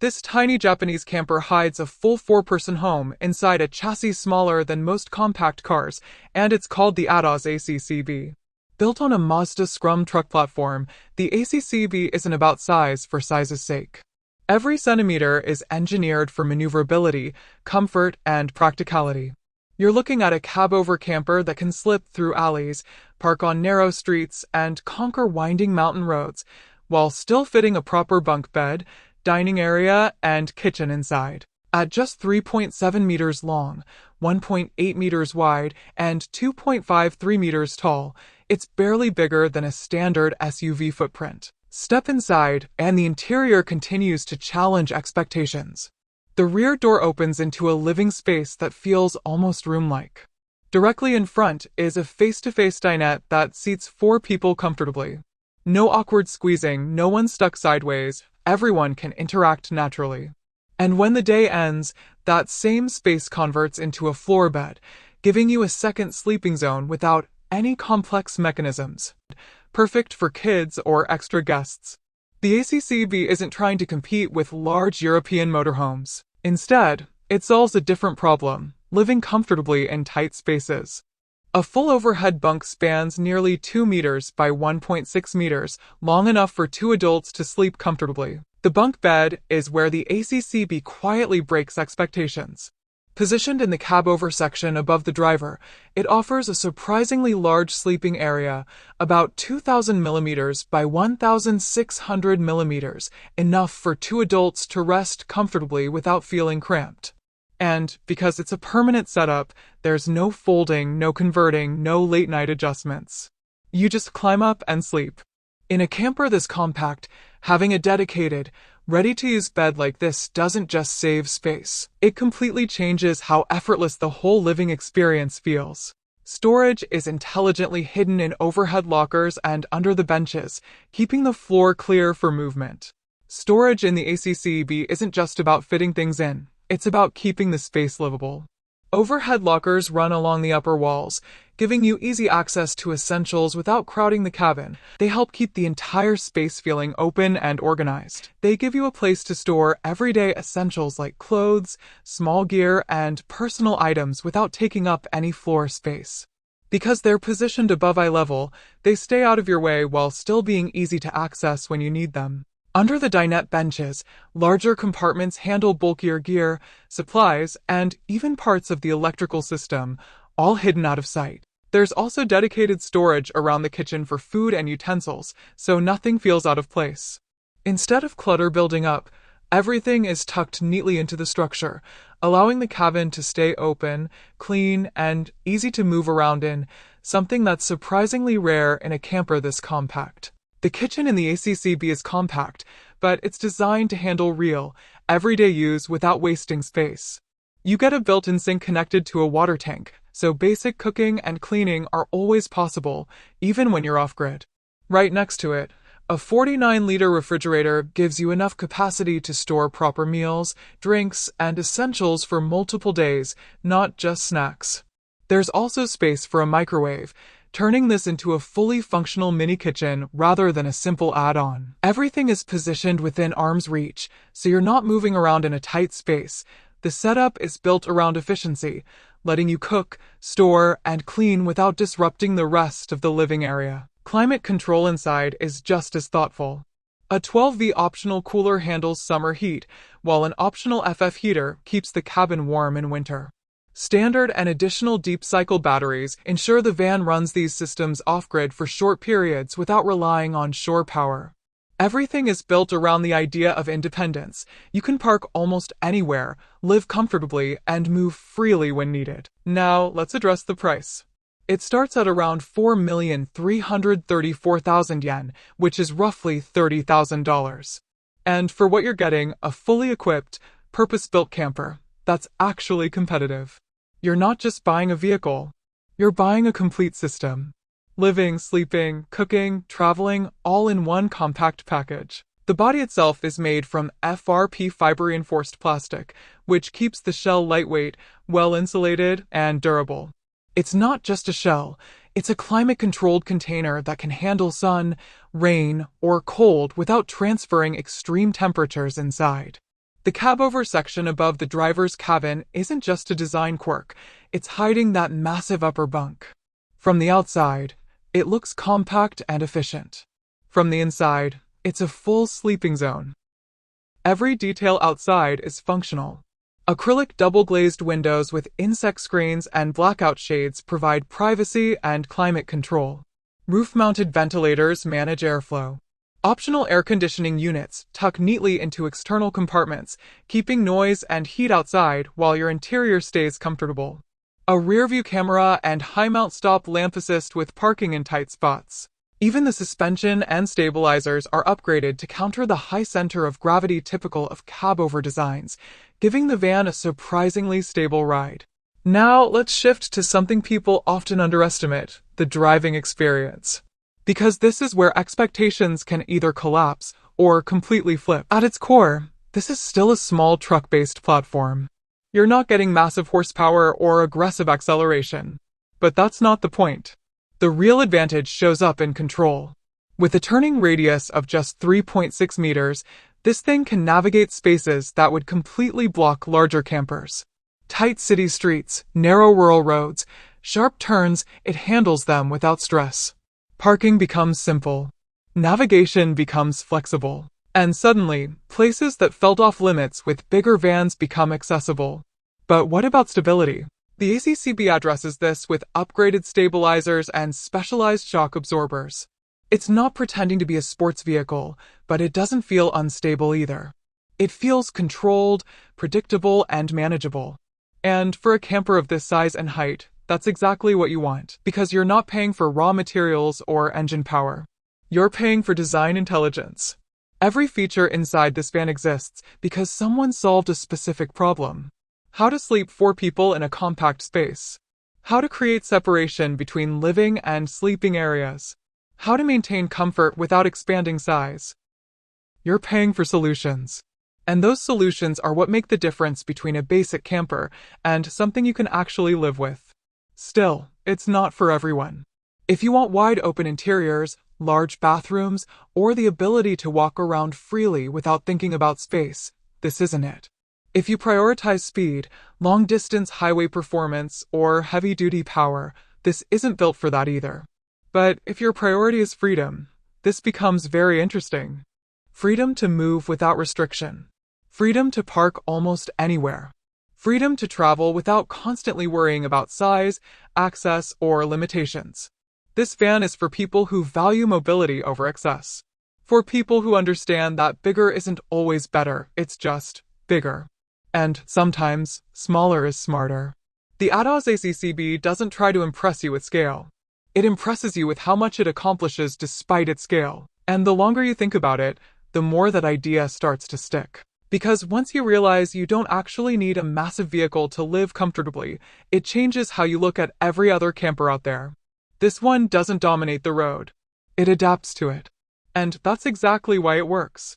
This tiny Japanese camper hides a full four-person home inside a chassis smaller than most compact cars, and it's called the AtoZ ACCB. Built on a Mazda Scrum truck platform, the ACCB isn't about size for size's sake. Every centimeter is engineered for maneuverability, comfort, and practicality. You're looking at a cab-over camper that can slip through alleys, park on narrow streets, and conquer winding mountain roads, while still fitting a proper bunk bed, dining area, and kitchen inside. At just 3.7 meters long, 1.8 meters wide, and 2.53 meters tall, it's barely bigger than a standard SUV footprint. Step inside, and the interior continues to challenge expectations. The rear door opens into a living space that feels almost room-like. Directly in front is a face-to-face dinette that seats 4 people comfortably. No awkward squeezing, no one stuck sideways, everyone can interact naturally. And when the day ends, that same space converts into a floor bed, giving you a second sleeping zone without any complex mechanisms. Perfect for kids or extra guests. The ACCB isn't trying to compete with large European motorhomes. Instead, it solves a different problem: living comfortably in tight spaces. A full overhead bunk spans nearly 2 meters by 1.6 meters, long enough for 2 adults to sleep comfortably. The bunk bed is where the ACCB quietly breaks expectations. Positioned in the cab-over section above the driver, it offers a surprisingly large sleeping area, about 2,000 millimeters by 1,600 millimeters, enough for 2 adults to rest comfortably without feeling cramped. And because it's a permanent setup, there's no folding, no converting, no late-night adjustments. You just climb up and sleep. In a camper this compact, having a dedicated, ready-to-use bed like this doesn't just save space. It completely changes how effortless the whole living experience feels. Storage is intelligently hidden in overhead lockers and under the benches, keeping the floor clear for movement. Storage in the ACCB isn't just about fitting things in. It's about keeping the space livable. Overhead lockers run along the upper walls, giving you easy access to essentials without crowding the cabin. They help keep the entire space feeling open and organized. They give you a place to store everyday essentials like clothes, small gear, and personal items without taking up any floor space. Because they're positioned above eye level, they stay out of your way while still being easy to access when you need them. Under the dinette benches, larger compartments handle bulkier gear, supplies, and even parts of the electrical system, all hidden out of sight. There's also dedicated storage around the kitchen for food and utensils, so nothing feels out of place. Instead of clutter building up, everything is tucked neatly into the structure, allowing the cabin to stay open, clean, and easy to move around in, something that's surprisingly rare in a camper this compact. The kitchen in the ACCB is compact, but it's designed to handle real, everyday use without wasting space. You get a built-in sink connected to a water tank, so basic cooking and cleaning are always possible, even when you're off-grid. Right next to it, a 49-liter refrigerator gives you enough capacity to store proper meals, drinks, and essentials for multiple days, not just snacks. There's also space for a microwave, turning this into a fully functional mini kitchen rather than a simple add-on. Everything is positioned within arm's reach, so you're not moving around in a tight space. The setup is built around efficiency, letting you cook, store, and clean without disrupting the rest of the living area. Climate control inside is just as thoughtful. A 12V optional cooler handles summer heat, while an optional FF heater keeps the cabin warm in winter. Standard and additional deep cycle batteries ensure the van runs these systems off-grid for short periods without relying on shore power. Everything is built around the idea of independence. You can park almost anywhere, live comfortably, and move freely when needed. Now, let's address the price. It starts at around 4,334,000 yen, which is roughly $30,000. And for what you're getting, a fully equipped, purpose-built camper that's actually competitive. You're not just buying a vehicle, you're buying a complete system. Living, sleeping, cooking, traveling, all in one compact package. The body itself is made from FRP fiber-reinforced plastic, which keeps the shell lightweight, well-insulated, and durable. It's not just a shell, it's a climate-controlled container that can handle sun, rain, or cold without transferring extreme temperatures inside. The cab-over section above the driver's cabin isn't just a design quirk, it's hiding that massive upper bunk. From the outside, it looks compact and efficient. From the inside, it's a full sleeping zone. Every detail outside is functional. Acrylic double-glazed windows with insect screens and blackout shades provide privacy and climate control. Roof-mounted ventilators manage airflow. Optional air conditioning units tuck neatly into external compartments, keeping noise and heat outside while your interior stays comfortable. A rear-view camera and high-mount stop lamp assist with parking in tight spots. Even the suspension and stabilizers are upgraded to counter the high center of gravity typical of cab-over designs, giving the van a surprisingly stable ride. Now, let's shift to something people often underestimate, the driving experience. Because this is where expectations can either collapse or completely flip. At its core, this is still a small truck-based platform. You're not getting massive horsepower or aggressive acceleration. But that's not the point. The real advantage shows up in control. With a turning radius of just 3.6 meters, this thing can navigate spaces that would completely block larger campers. Tight city streets, narrow rural roads, sharp turns, it handles them without stress. Parking becomes simple. Navigation becomes flexible. And suddenly, places that felt off limits with bigger vans become accessible. But what about stability? The ACCB addresses this with upgraded stabilizers and specialized shock absorbers. It's not pretending to be a sports vehicle, but it doesn't feel unstable either. It feels controlled, predictable, and manageable. And for a camper of this size and height, that's exactly what you want, because you're not paying for raw materials or engine power. You're paying for design intelligence. Every feature inside this van exists because someone solved a specific problem. How to sleep 4 people in a compact space. How to create separation between living and sleeping areas. How to maintain comfort without expanding size. You're paying for solutions. And those solutions are what make the difference between a basic camper and something you can actually live with. Still, it's not for everyone. If you want wide open interiors, large bathrooms, or the ability to walk around freely without thinking about space, this isn't it. If you prioritize speed, long-distance highway performance, or heavy-duty power, this isn't built for that either. But if your priority is freedom, this becomes very interesting. Freedom to move without restriction. Freedom to park almost anywhere. Freedom to travel without constantly worrying about size, access, or limitations. This van is for people who value mobility over excess. For people who understand that bigger isn't always better, it's just bigger. And sometimes, smaller is smarter. The AtoZ ACCB doesn't try to impress you with scale. It impresses you with how much it accomplishes despite its scale. And the longer you think about it, the more that idea starts to stick. Because once you realize you don't actually need a massive vehicle to live comfortably, it changes how you look at every other camper out there. This one doesn't dominate the road. It adapts to it. And that's exactly why it works.